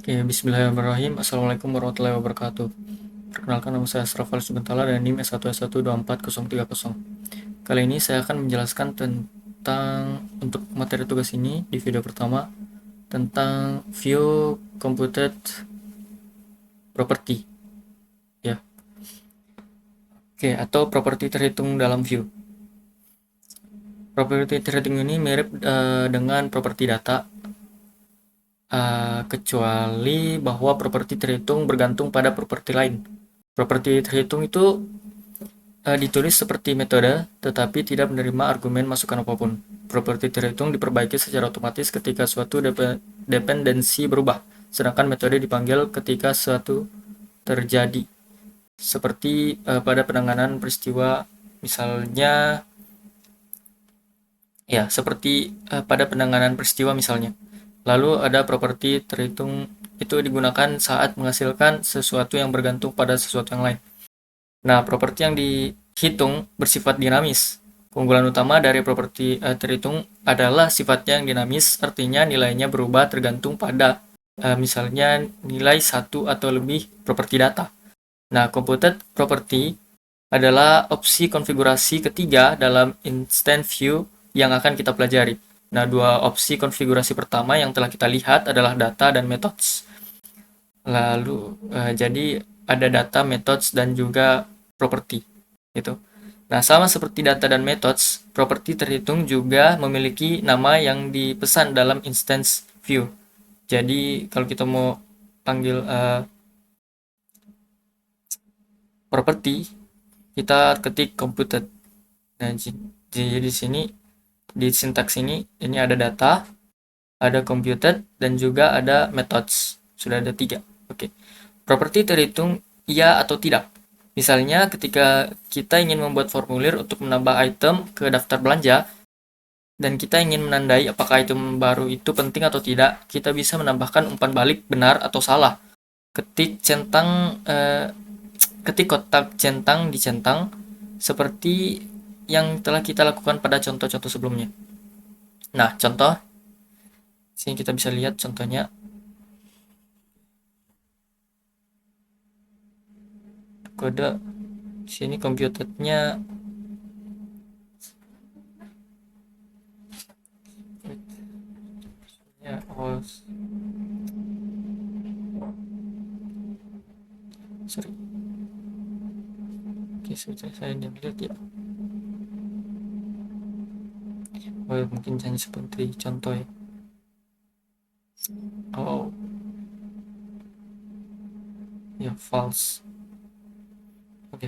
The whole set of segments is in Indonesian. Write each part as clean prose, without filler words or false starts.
Oke, bismillahirrahmanirrahim. Assalamualaikum warahmatullahi wabarakatuh. Perkenalkan, nama saya Asraf Ali Subentala dan NIM S1S1240030. Kali ini saya akan menjelaskan tentang untuk materi tugas ini di video pertama tentang view computed property, ya. Oke, atau properti terhitung dalam view. Properti terhitung ini mirip dengan properti data, kecuali bahwa properti terhitung bergantung pada properti lain. Properti terhitung itu ditulis seperti metode, tetapi tidak menerima argumen masukan apapun. Properti terhitung diperbaiki secara otomatis ketika suatu dependensi berubah, sedangkan metode dipanggil ketika suatu terjadi. Seperti pada penanganan peristiwa, misalnya, ya, seperti pada penanganan peristiwa misalnya. Lalu ada properti terhitung itu digunakan saat menghasilkan sesuatu yang bergantung pada sesuatu yang lain. Nah, properti yang dihitung bersifat dinamis. Keunggulan utama dari properti terhitung adalah sifatnya yang dinamis, artinya nilainya berubah tergantung pada misalnya nilai satu atau lebih properti data. Nah, computed property adalah opsi konfigurasi ketiga dalam instant view yang akan kita pelajari. Nah, dua opsi konfigurasi pertama yang telah kita lihat adalah data dan methods. Lalu, jadi ada data, methods, dan juga property. Gitu. Nah, sama seperti data dan methods, properti terhitung juga memiliki nama yang dipesan dalam instance view. Jadi, kalau kita mau panggil property, kita ketik computed. Nah, jadi di sini, di sintaks ini ada data, ada computed, dan juga ada methods. Sudah ada 3. Oke. Properti terhitung iya atau tidak. Misalnya ketika kita ingin membuat formulir untuk menambah item ke daftar belanja, dan kita ingin menandai apakah item baru itu penting atau tidak, kita bisa menambahkan umpan balik benar atau salah. Ketik kotak centang di centang, seperti yang telah kita lakukan pada contoh-contoh sebelumnya. Nah, contoh, sini kita bisa lihat contohnya. Kode sini computednya ya, sorry. Oke, sudah saya lihat ya. Mungkin hanya seperti contoh ya. Oh, ya, false. Oke.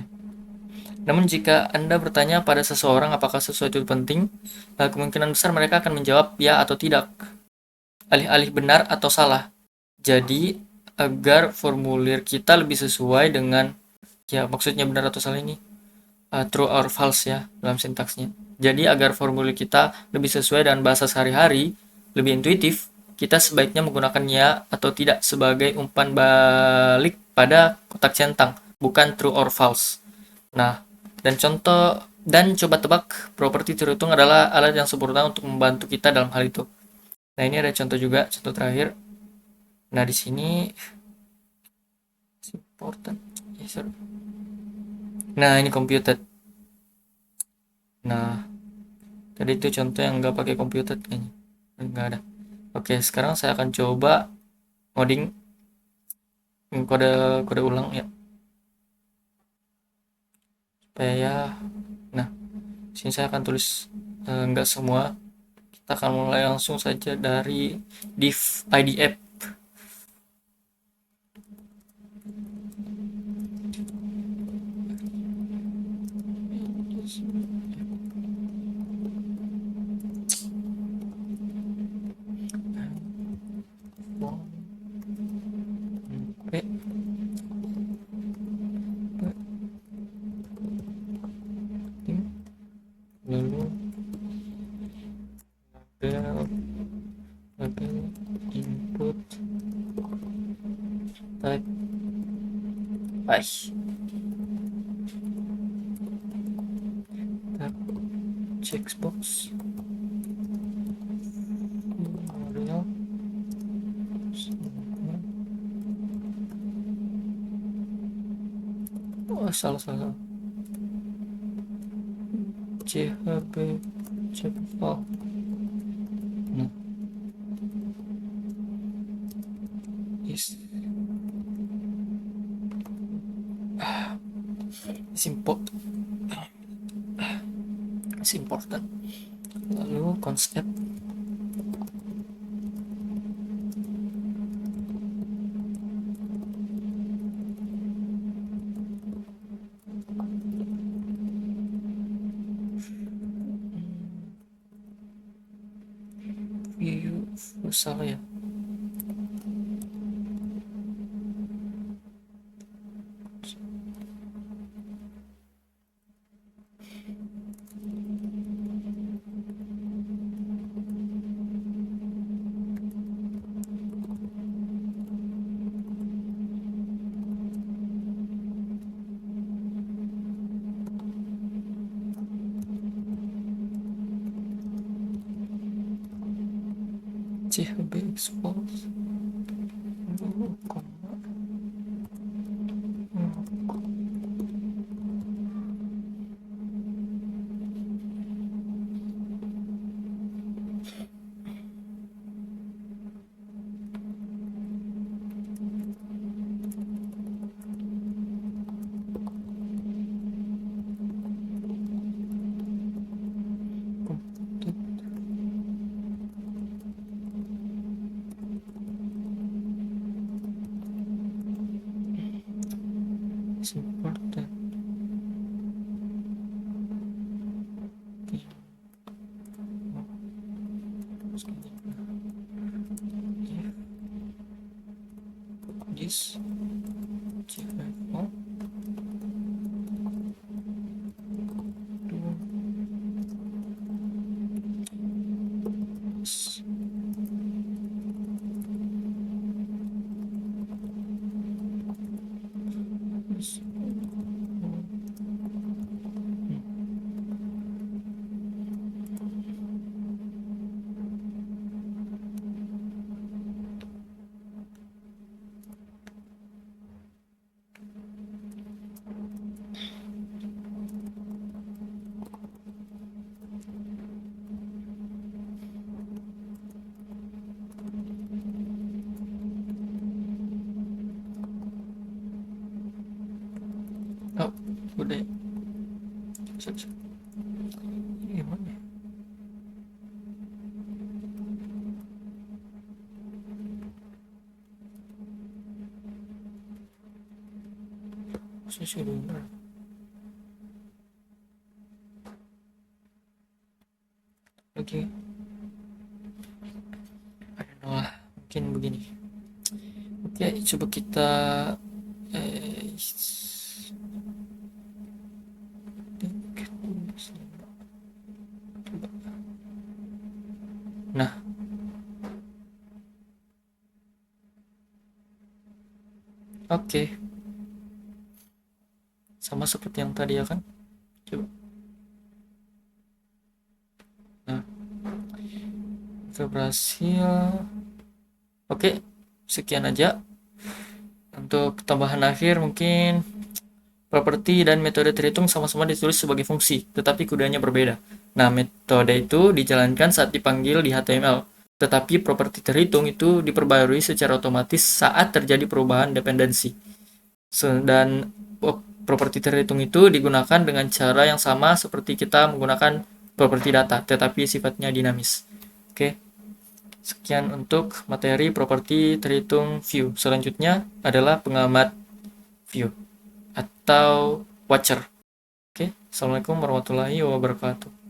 Namun jika Anda bertanya pada seseorang apakah sesuatu itu penting, kemungkinan besar mereka akan menjawab ya atau tidak, alih-alih benar atau salah. Jadi, agar formulir kita lebih sesuai dengan, ya, maksudnya benar atau salah ini true or false ya dalam sintaksnya. Jadi agar formulir kita lebih sesuai dengan bahasa sehari-hari, lebih intuitif, kita sebaiknya menggunakan ya atau tidak sebagai umpan balik pada kotak centang, bukan true or false. Nah, dan coba tebak, properti terhitung adalah alat yang sempurna untuk membantu kita dalam hal itu. Nah, ini ada contoh juga, contoh terakhir. Nah, di sini important. Yes, sir. Nah, ini computed. Nah, tadi itu contoh yang nggak pakai computed kayaknya. Nggak ada. Oke, sekarang saya akan coba ngoding kode kode ulang ya. Supaya, nah, sini saya akan tulis nggak semua. Kita akan mulai langsung saja dari div id app. Lalu label input type by checkbox real salah salah. CHB file. Nah, is import is important. Lalu konsep view salah ya. CHB expose. It's important. This CFO oh udah ya. Ini gimana ya? Saya sudah benar. Oke, I don't know lah, mungkin begini. Oke, coba kita nah, oke, sama seperti yang tadi ya kan. Coba, nah, kita berhasil. Oke, sekian aja untuk tambahan akhir. Mungkin properti dan metode terhitung sama-sama ditulis sebagai fungsi, tetapi keduanya berbeda. Nah, metode itu dijalankan saat dipanggil di HTML, tetapi properti terhitung itu diperbarui secara otomatis saat terjadi perubahan dependensi. Dan properti terhitung itu digunakan dengan cara yang sama seperti kita menggunakan properti data, tetapi sifatnya dinamis. Oke. Sekian untuk materi properti terhitung view. Selanjutnya adalah pengamat view atau watcher. Oke, assalamualaikum warahmatullahi wabarakatuh.